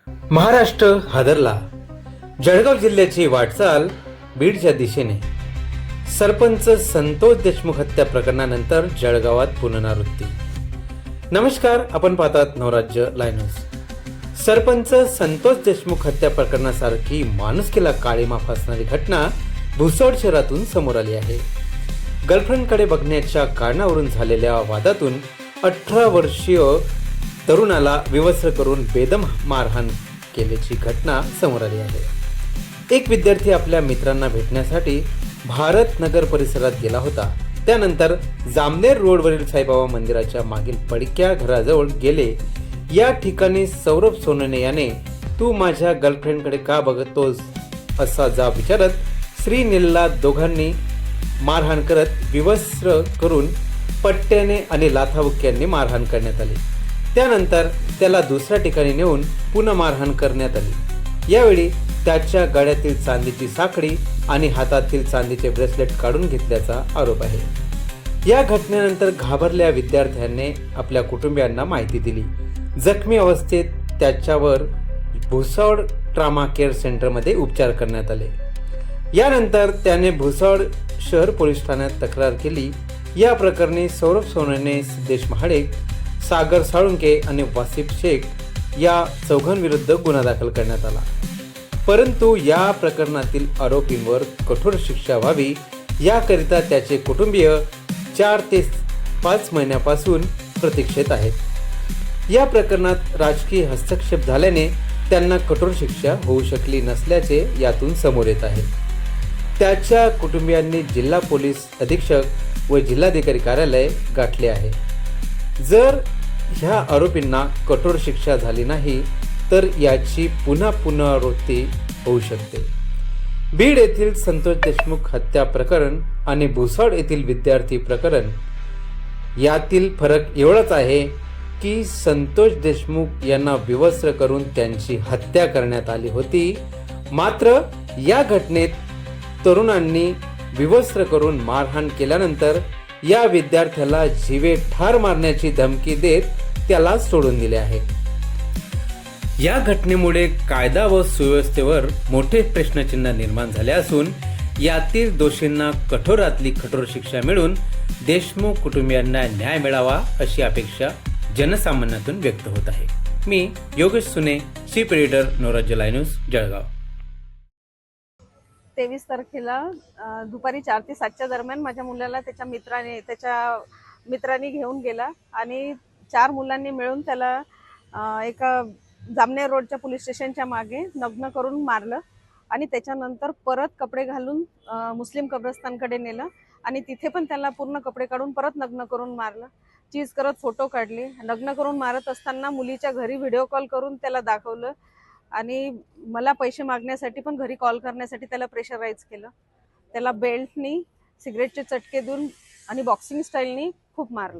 महाराष्ट्र हादरला. जळगाव जिल्ह्याची वाटचाल बीडच्या दिशेने. सरपंच संतोष देशमुख हत्या प्रकरणानंतर जळगावात पुनरावृत्ती. नमस्कार, आपण पाहतात नवराज्य लाईव्ह. सरपंच संतोष देशमुख हत्या प्रकरणासारखी माणुसकीला काळीमा फासणारी घटना भुसावळ शहरातून समोर आली आहे. गर्लफ्रेंडकडे बघण्याच्या कारणावरून झालेल्या वादातून 18 वर्षीय तरुणाला विवस्त्र करून बेदम मारहाण केल्याची घटना समोर आली आहे. एक विद्यार्थी आपल्या मित्रांना भेटण्यासाठी भारत नगर परिसरात गेला होता. त्यानंतर जामनेर रोडवरील साईबाबा मंदिराच्या मागील पडक्या घराजवळ गेले. या ठिकाणी सौरभ सोनवणे याने "तू माझ्या गर्लफ्रेंडकडे का बघतोस" असा जाब विचारत श्रीनीलला दोघांनी मारहाण करत विवस्त्र करून पट्ट्याने आणि लाथाबुक्क्यांनी मारहाण करण्यात आली. त्यानंतर त्याला दुसऱ्या ठिकाणी नेऊन पुन्हा मारहाण करण्यात आली. यावेळी त्याच्या गळ्यातील चांदीची साखळी आणि हातातील चांदीचे ब्रेसलेट काढून घेतल्याचा आरोप आहे. या घटनेनंतर घाबरलेल्या विद्यार्थ्यांनी आपल्या कुटुंबियांना माहिती दिली. जखमी अवस्थेत त्याच्यावर भुसावळ ट्रॉमा केअर सेंटरमध्ये उपचार करण्यात आले. यानंतर त्याने भुसावळ शहर पोलीस ठाण्यात तक्रार केली. या प्रकरणी सौरभ सोनवणे, सिद्धेश महाडिक, सागर साळुंके आणि वासिफ शेख या चौघांविरुद्ध गुन्हा दाखल करण्यात आला. परंतु या प्रकरणातील आरोपींवर कठोर शिक्षा व्हावी याकरिता त्याचे कुटुंबीय 4 ते 5 महिन्यापासून प्रतीक्षेत आहेत. या प्रकरणात राजकीय हस्तक्षेप झाल्याने त्यांना कठोर शिक्षा होऊ शकली नसल्याचे यातून समोर येत आहे. त्याच्या कुटुंबियांनी जिल्हा पोलीस अधीक्षक व जिल्हाधिकारी कार्यालय गाठले आहे. जर ह्या आरोपींना कठोर शिक्षा झाली नाही तर याची पुन्हा पुनरावृत्ती होऊ शकते. बीड येथील संतोष देशमुख हत्या प्रकरण आणि भुसावळ येथील विद्यार्थी प्रकरण यातील फरक एवढाच आहे की संतोष देशमुख यांना विवस्त्र करून त्यांची हत्या करण्यात आली होती. मात्र या घटनेत तरुणांनी विवस्त्र करून मारहाण केल्यानंतर या विद्यार्थ्याला जीवे ठार मारण्याची धमकी देत त्याला सोडून दिले आहे. या घटनेमुळे कायदा व सुव्यवस्थेवर मोठे प्रश्नचिन्ह निर्माण झाले असून यातील दोषींना कठोरातली कठोर शिक्षा मिळून देशमुख कुटुंबियांना न्याय मिळावा अशी अपेक्षा जनसामान्यातून व्यक्त होत आहे. मी Yogesh Sune, chief editor, Navrajya live news, Jalgaon. 23 तारखेला दुपारी 4 ते 7च्या दरम्यान माझ्या मुलाला त्याच्या मित्रांनी घेऊन गेला आणि 4 मुलांनी मिळून त्याला एका जामनेर रोडच्या पोलीस स्टेशनच्या मागे नग्न करून मारलं आणि त्याच्यानंतर परत कपडे घालून मुस्लिम कब्रस्तानकडे नेलं आणि तिथे पण त्याला पूर्ण कपडे काढून परत नग्न करून मारलं. चीज करत फोटो काढले. नग्न करून मारत असताना मुलीच्या घरी व्हिडिओ कॉल करून त्याला दाखवलं आणि मला पैसे मागण्यासाठी पण घरी कॉल करण्यासाठी त्याला प्रेशराईज केलं. त्याला बेल्टनी, सिगरेटचे चटके देऊन आणि बॉक्सिंग स्टाईलनी खूप मारलं.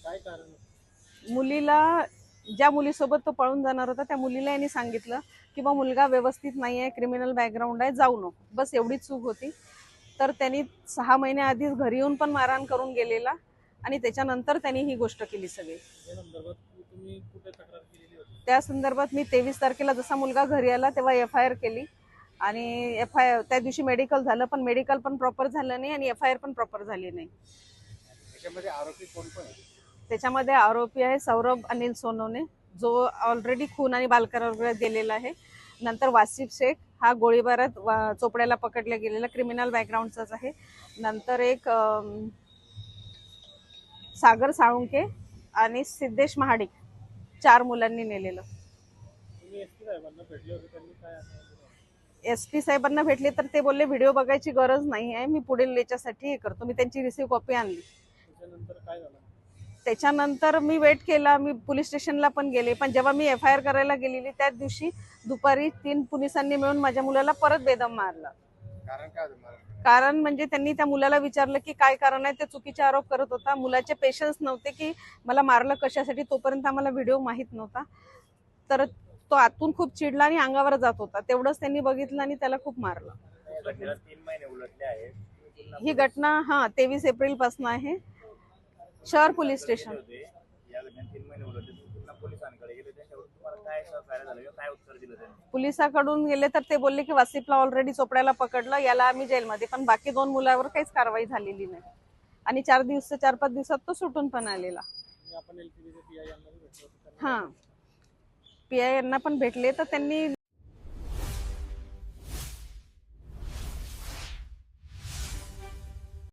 काय कारण? मुलीला, ज्या मुलीसोबत तो पळून जाणार होता त्या मुलीला यांनी सांगितलं की बा मुलगा व्यवस्थित नाही आहे, क्रिमिनल बॅकग्राऊंड आहे, जाऊ नको. बस एवढीच चूक होती. तर त्यांनी 6 महिन्याआधीच घरी येऊन पण मारहाण करून गेलेला आणि त्याच्यानंतर त्यांनी ही गोष्ट केली सगळी. त्या संदर्भात मी 23 तारखेला जसा मुलगा घरी आला तेव्हा FIR केली आणि FIR त्या दिवशी मेडिकल झालं पण मेडिकल पण प्रॉपर झालं नाही आणि FIR पण प्रॉपर झाली नाही. त्याच्यामध्ये आरोपी कोण कोण आहे? त्याच्यामध्ये आरोपी आहे सौरभ अनिल सोनवणे, जो ऑलरेडी खून आणि बालकरार वगैरे दिलेला आहे. नंतर वासिफ शेख, हा गोळीबारात चोपड्याला पकडला गेलेला क्रिमिनल बॅकग्राऊंडचाच आहे. नंतर एक सागर साळुंके आणि सिद्धेश महाडिक, 4 मुलांनी नेलेलं. SP साहेबांना भेटले तर ते बोलले व्हिडिओ बघायची गरज नाही आहे, मी पुढील याच्यासाठी हे करतो. मी त्यांची रिसिव्ह कॉपी आणली. त्याच्यानंतर मी वेट केला. मी पोलीस स्टेशनला पण गेले, पण जेव्हा मी FIR करायला गेलेली त्याच दिवशी दुपारी 3 पोलिसांनी मिळून माझ्या मुलाला परत बेदम मारलं. कारण म्हणजे त्यांनी त्या मुलाला विचारलं की काय कारण आहे, ते चुकीचे आरोप करत होता. मुलाचे पेशन्स नव्हते की मला मारलं कशासाठी, तोपर्यंत आम्हाला व्हिडिओ माहीत नव्हता. तर तो आतून खूप चिडला आणि अंगावर जात होता. तेवढंच त्यांनी बघितलं आणि त्याला खूप मारलं. ही घटना 23 एप्रिल पासून आहे. शहर पोलीस स्टेशन. पोलिसांकडे गेले त्यांच्याकडून तुम्हाला काय सहकार्य झालं किंवा काय उत्तर दिलं त्यांनी? पोलिसाकडून गेले तर ते बोलले की वासिफला ऑलरेडी चोपड्याला पकडलं, याला आम्ही जेलमध्ये, पण बाकी 2 मुलावर काहीच कारवाई झालेली नाही. आणि 4-5 दिवसात तो सुटून पण आलेला. आणि आपण LCB चे PI यांना भेटलो होतो. हा, PI यांना पण भेटले तर त्यांनी